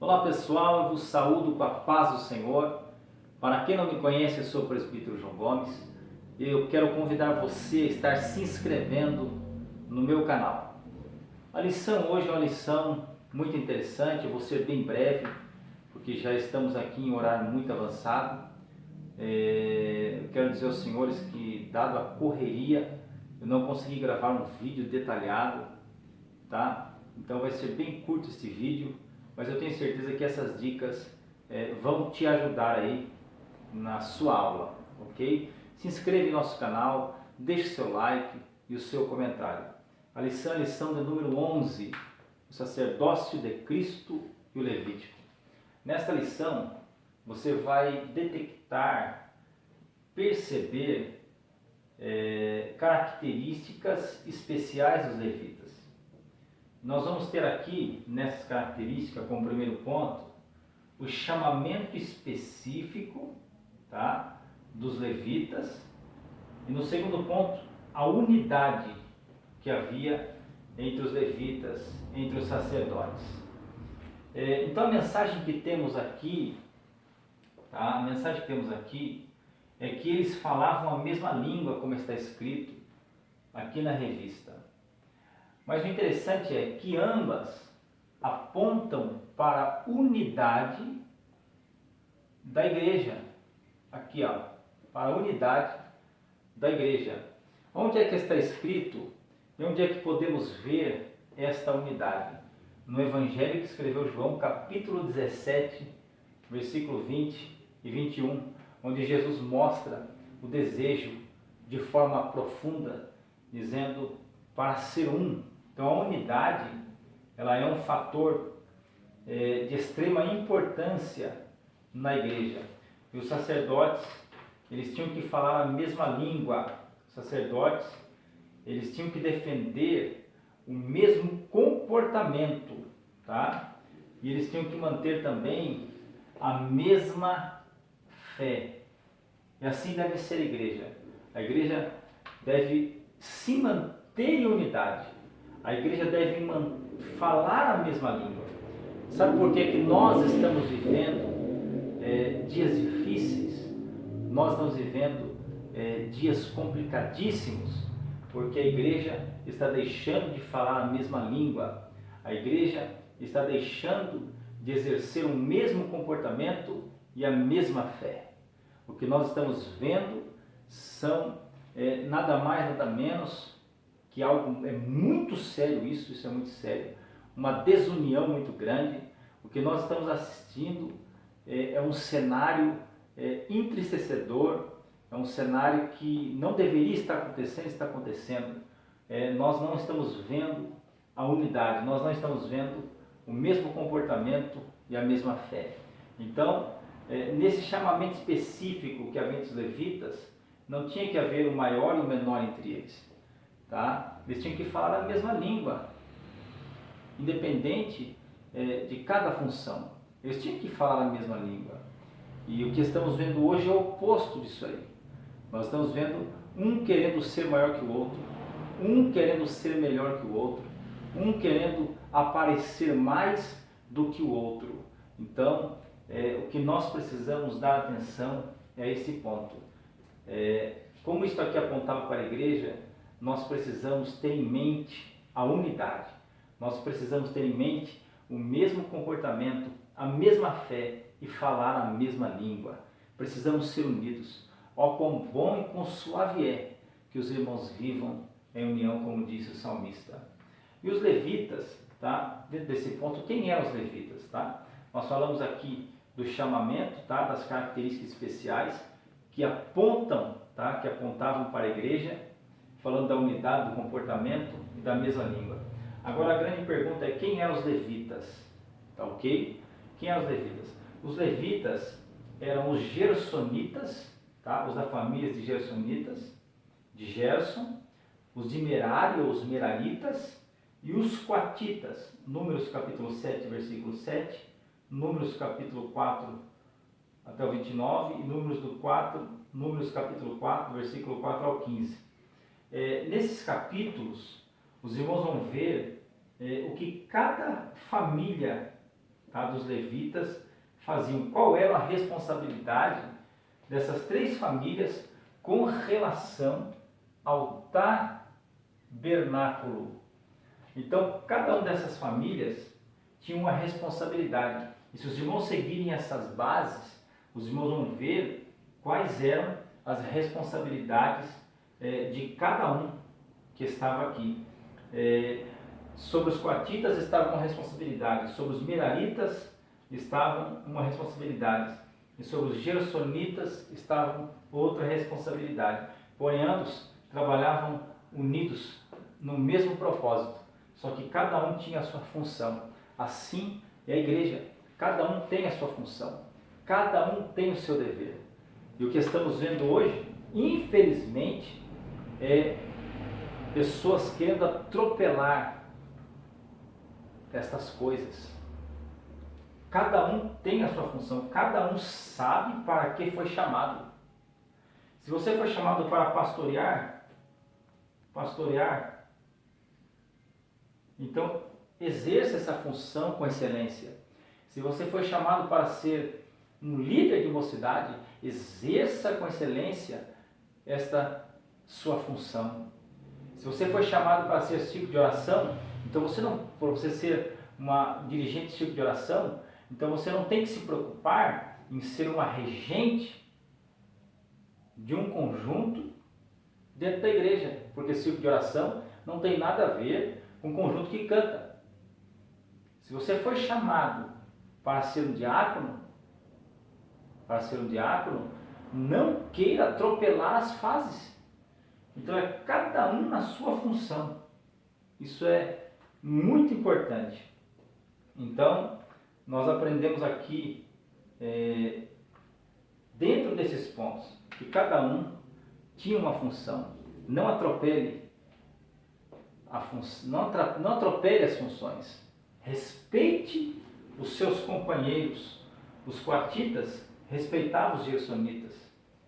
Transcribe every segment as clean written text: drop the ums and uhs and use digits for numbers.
Olá pessoal, eu vos saúdo com a paz do Senhor. Para quem não me conhece, eu sou o presbítero João Gomes e eu quero convidar você a estar se inscrevendo no meu canal. A lição hoje é uma lição muito interessante, eu vou ser bem breve, porque já estamos aqui em horário muito avançado. Eu quero dizer aos senhores que, dado a correria, eu não consegui gravar um vídeo detalhado, tá? Então vai ser bem curto este vídeo, mas eu tenho certeza que essas dicas vão te ajudar aí na sua aula, ok? Se inscreva em nosso canal, deixe seu like e o seu comentário. A lição é a lição de número 11, o sacerdócio de Cristo e o Levítico. Nesta lição, você vai detectar, perceber características especiais dos levitas. Nós vamos ter aqui, nessas características, como primeiro ponto, o chamamento específico, tá, dos levitas, e no segundo ponto, a unidade que havia entre os levitas, entre os sacerdotes. Então a mensagem que temos aqui, tá, a mensagem que temos aqui é que eles falavam a mesma língua, como está escrito aqui na revista. Mas o interessante é que ambas apontam para a unidade da igreja. Aqui, ó, para a unidade da igreja. Onde é que está escrito e onde é que podemos ver esta unidade? No Evangelho que escreveu João, capítulo 17, versículo 20 e 21, onde Jesus mostra o desejo de forma profunda, dizendo para ser um. Então a unidade, ela é um fator de extrema importância na igreja. E os sacerdotes, eles tinham que falar a mesma língua. Os sacerdotes, eles tinham que defender o mesmo comportamento, tá? E eles tinham que manter também a mesma fé. E assim deve ser a igreja. A igreja deve se manter em unidade. A igreja deve falar a mesma língua. Sabe por que nós estamos vivendo dias difíceis? Nós estamos vivendo dias complicadíssimos, porque a igreja está deixando de falar a mesma língua. A igreja está deixando de exercer o mesmo comportamento e a mesma fé. O que nós estamos vendo são nada mais, nada menos que algo muito sério, isso é muito sério, uma desunião muito grande. O que nós estamos assistindo é um cenário entristecedor, é um cenário que não deveria estar acontecendo, está acontecendo. Nós não estamos vendo a unidade, nós não estamos vendo o mesmo comportamento e a mesma fé. Então, nesse chamamento específico que havia entre os levitas, não tinha que haver o maior e o menor entre eles. Tá? Eles tinham que falar a mesma língua, independente de cada função. Eles tinham que falar a mesma língua. E o que estamos vendo hoje é o oposto disso aí. Nós estamos vendo um querendo ser maior que o outro, um querendo ser melhor que o outro, um querendo aparecer mais do que o outro. Então, o que nós precisamos dar atenção é esse ponto. Como isso aqui apontava para a igreja, nós precisamos ter em mente a unidade. Nós precisamos ter em mente o mesmo comportamento, a mesma fé e falar a mesma língua. Precisamos ser unidos. Ó, quão bom e quão suave é que os irmãos vivam em união, como disse o salmista. E os levitas, tá? Dentro desse ponto, quem eram os levitas? Tá? Nós falamos aqui do chamamento, tá? Das características especiais que apontam, tá? Que apontavam para a igreja, falando da unidade, do comportamento e da mesma língua. Agora a grande pergunta é: quem eram os levitas? Tá, ok? Quem eram os levitas? Os levitas eram os gersonitas, tá? Os da família de gersonitas, de Gerson, os de Merari ou os meraritas e os coatitas. Números capítulo 7, versículo 7, Números capítulo 4 até o 29 e Números capítulo 4, versículo 4 ao 15. Nesses capítulos, os irmãos vão ver o que cada família tá, dos levitas faziam, qual era a responsabilidade dessas 3 famílias com relação ao tabernáculo. Então, cada uma dessas famílias tinha uma responsabilidade. E se os irmãos seguirem essas bases, os irmãos vão ver quais eram as responsabilidades de cada um que estava aqui. Sobre os coatitas estava uma responsabilidade, sobre os meraritas estavam uma responsabilidade, e sobre os gersonitas estavam outra responsabilidade. Porém, ambos trabalhavam unidos no mesmo propósito, só que cada um tinha a sua função. Assim é a igreja, cada um tem a sua função, cada um tem o seu dever. E o que estamos vendo hoje, infelizmente, é pessoas querendo atropelar estas coisas. Cada um tem a sua função, cada um sabe para que foi chamado. Se você foi chamado para pastorear, então exerça essa função com excelência. Se você foi chamado para ser um líder de mocidade, exerça com excelência esta sua função. Se você foi chamado para ser esse tipo de oração, então para você ser uma dirigente desse tipo de oração, então você não tem que se preocupar em ser uma regente de um conjunto dentro da igreja, porque esse tipo de oração não tem nada a ver com o conjunto que canta. Se você foi chamado para ser um diácono, não queira atropelar as fases. Então é cada um na sua função. Isso é muito importante. Então, nós aprendemos aqui, dentro desses pontos, que cada um tinha uma função. Não atropele não atropele as funções. Respeite os seus companheiros. Os coatitas respeitavam os gersonitas.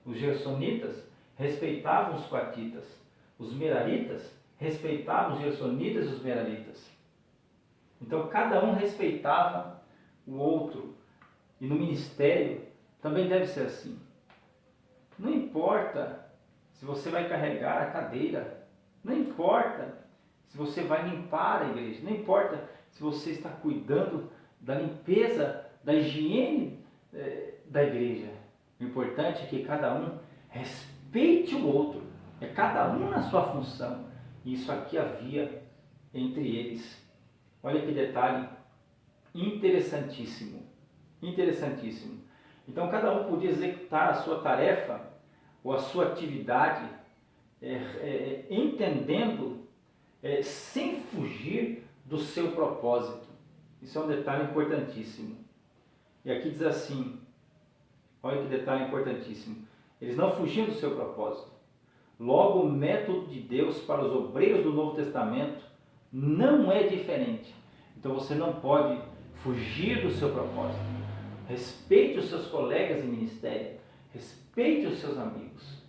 Os gersonitas respeitavam os coatitas. Os meraritas respeitavam os gersonitas e os meraritas. Então cada um respeitava o outro. E no ministério também deve ser assim. Não importa se você vai carregar a cadeira, não importa se você vai limpar a igreja, não importa se você está cuidando da limpeza, da higiene da igreja. O importante é que cada um respeite o outro, é cada um na sua função. E isso aqui havia entre eles. Olha que detalhe interessantíssimo, interessantíssimo. Então cada um podia executar a sua tarefa ou a sua atividade entendendo, sem fugir do seu propósito. Isso é um detalhe importantíssimo. E aqui diz assim, olha que detalhe importantíssimo. Eles não fugiam do seu propósito. Logo, o método de Deus para os obreiros do Novo Testamento não é diferente. Então você não pode fugir do seu propósito. Respeite os seus colegas em ministério. Respeite os seus amigos.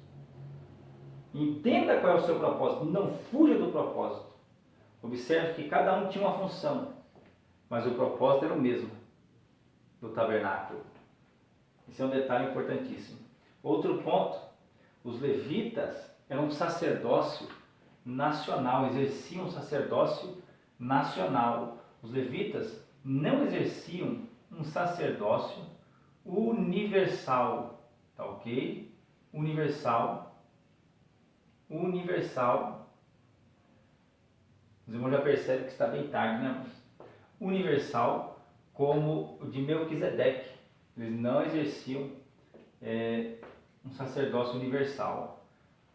Entenda qual é o seu propósito. Não fuja do propósito. Observe que cada um tinha uma função, mas o propósito era o mesmo do tabernáculo. Esse é um detalhe importantíssimo. Outro ponto, os levitas eram um sacerdócio nacional, exerciam um sacerdócio nacional. Os levitas não exerciam um sacerdócio universal, tá ok? Universal. Os irmãos já percebem que está bem tarde, né? Universal, como o de Melquisedeque. Eles não exerciam um sacerdócio universal.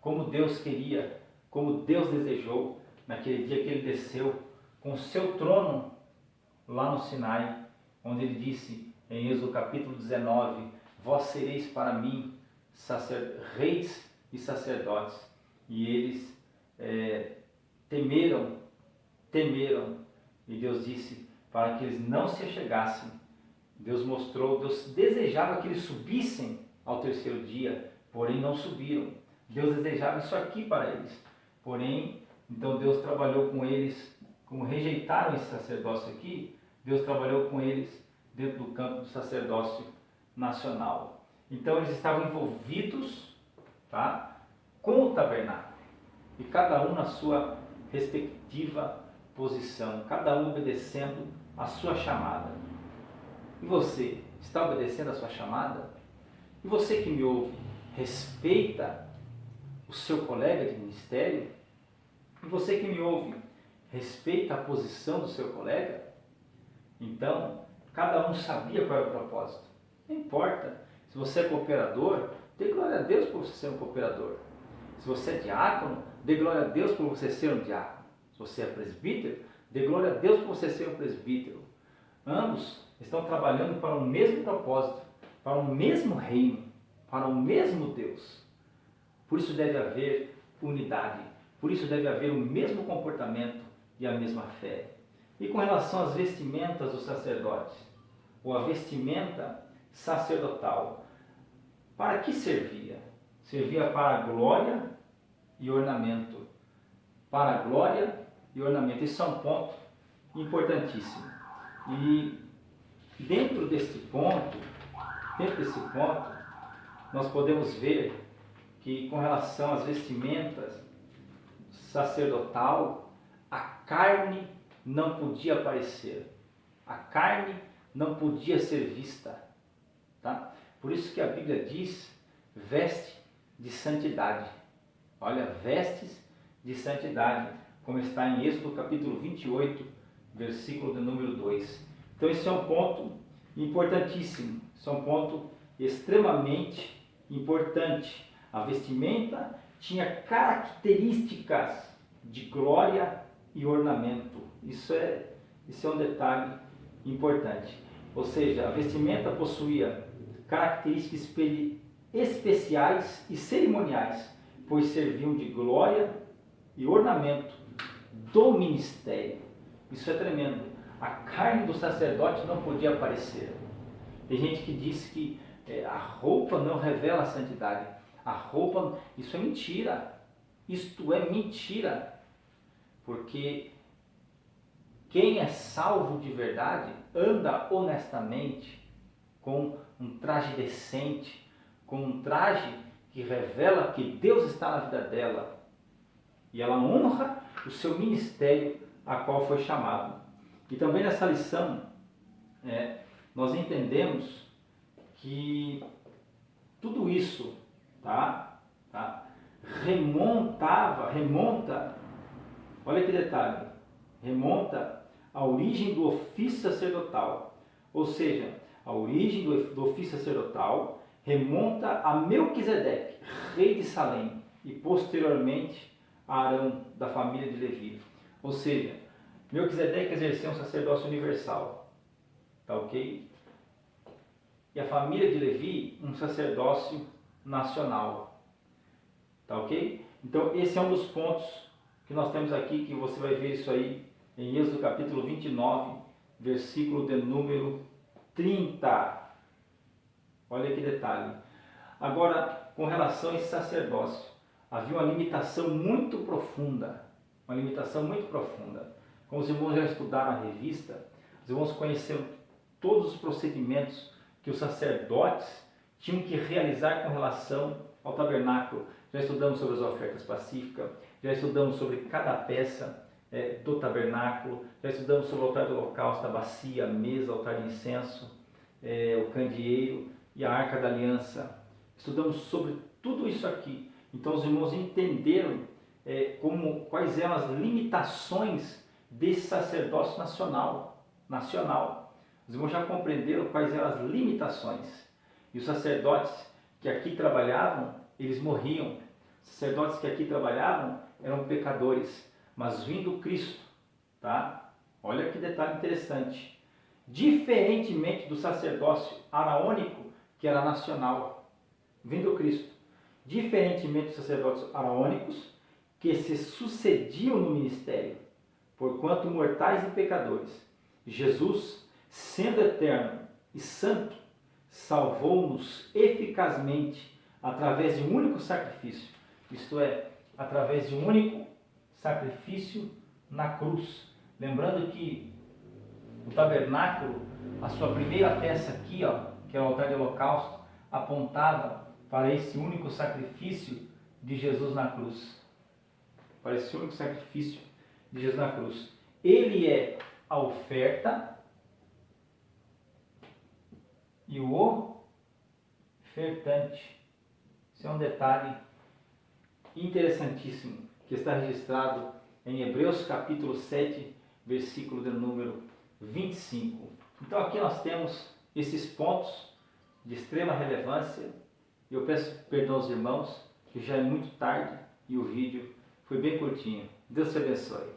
Como Deus queria, como Deus desejou, naquele dia que ele desceu com o seu trono lá no Sinai, onde ele disse em Êxodo capítulo 19, vós sereis para mim reis e sacerdotes. E eles temeram, e Deus disse para que eles não se achegassem. Deus desejava que eles subissem ao terceiro dia, porém não subiram. Deus desejava isso aqui para eles, porém, então Deus trabalhou com eles, como rejeitaram esse sacerdócio aqui, Deus trabalhou com eles dentro do campo do sacerdócio nacional. Então eles estavam envolvidos, tá, com o tabernáculo, e cada um na sua respectiva posição, cada um obedecendo a sua chamada. E você, está obedecendo a sua chamada? E você que me ouve, respeita o seu colega de ministério? E você que me ouve, respeita a posição do seu colega? Então, cada um sabia qual era o propósito. Não importa, se você é cooperador, dê glória a Deus por você ser um cooperador. Se você é diácono, dê glória a Deus por você ser um diácono. Se você é presbítero, dê glória a Deus por você ser um presbítero. Ambos estão trabalhando para o mesmo propósito, para o mesmo reino, para o mesmo Deus. Por isso deve haver unidade, por isso deve haver o mesmo comportamento e a mesma fé. E com relação às vestimentas dos sacerdotes, ou a vestimenta sacerdotal, para que servia? Servia para a glória e ornamento. Para a glória e ornamento. Isso é um ponto importantíssimo. E dentro desse ponto, nós podemos ver que com relação às vestimentas sacerdotal, a carne não podia aparecer. A carne não podia ser vista. Tá? Por isso que a Bíblia diz, veste de santidade. Olha, vestes de santidade, como está em Êxodo capítulo 28, versículo de número 2. Então esse é um ponto importantíssimo, esse é um ponto extremamente importante. A vestimenta tinha características de glória e ornamento. Isso é um detalhe importante. Ou seja, a vestimenta possuía características especiais e cerimoniais, pois serviam de glória e ornamento do ministério. Isso é tremendo. A carne do sacerdote não podia aparecer. Tem gente que diz que a roupa não revela a santidade. A roupa, isso é mentira. Isto é mentira. Porque quem é salvo de verdade anda honestamente, com um traje decente, com um traje que revela que Deus está na vida dela. E ela honra o seu ministério a qual foi chamado. E também nessa lição, nós entendemos que tudo isso remonta, olha que detalhe, remonta à origem do ofício sacerdotal. Ou seja, a origem do ofício sacerdotal remonta a Melquisedeque, rei de Salém, e posteriormente a Arão, da família de Levi. Ou seja, Melquisedeque exerceu um sacerdócio universal, tá ok? E a família de Levi, um sacerdócio nacional, tá ok? Então esse é um dos pontos que nós temos aqui, que você vai ver isso aí em Êxodo capítulo 29, versículo de número 30. Olha que detalhe. Agora, com relação a esse sacerdócio, havia uma limitação muito profunda. Como os irmãos já estudaram a revista, os irmãos conheceram todos os procedimentos que os sacerdotes tinham que realizar com relação ao tabernáculo. Já estudamos sobre as ofertas pacíficas, já estudamos sobre cada peça do tabernáculo, já estudamos sobre o altar do holocausto, a bacia, a mesa, o altar de incenso, o candeeiro e a arca da aliança. Estudamos sobre tudo isso aqui. Então os irmãos entenderam quais eram as limitações desse sacerdócio nacional. Os irmãos já compreenderam quais eram as limitações. E os sacerdotes que aqui trabalhavam, eles morriam. Os sacerdotes que aqui trabalhavam eram pecadores. Mas vindo Cristo, tá? Olha que detalhe interessante. Diferentemente do sacerdócio araônico, que era nacional, vindo Cristo, diferentemente dos sacerdotes araônicos, que se sucediam no ministério, porquanto mortais e pecadores, Jesus, sendo eterno e santo, salvou-nos eficazmente através de um único sacrifício, isto é, através de um único sacrifício na cruz. Lembrando que o tabernáculo A sua primeira peça aqui, ó, que é o altar de holocausto, apontava para esse único sacrifício de Jesus na cruz. Para esse único sacrifício de Jesus na cruz. Ele é a oferta e o ofertante. Esse é um detalhe interessantíssimo que está registrado em Hebreus capítulo 7, versículo de número 25. Então aqui nós temos esses pontos de extrema relevância. Eu peço perdão aos irmãos, que já é muito tarde e o vídeo foi bem curtinho. Deus te abençoe.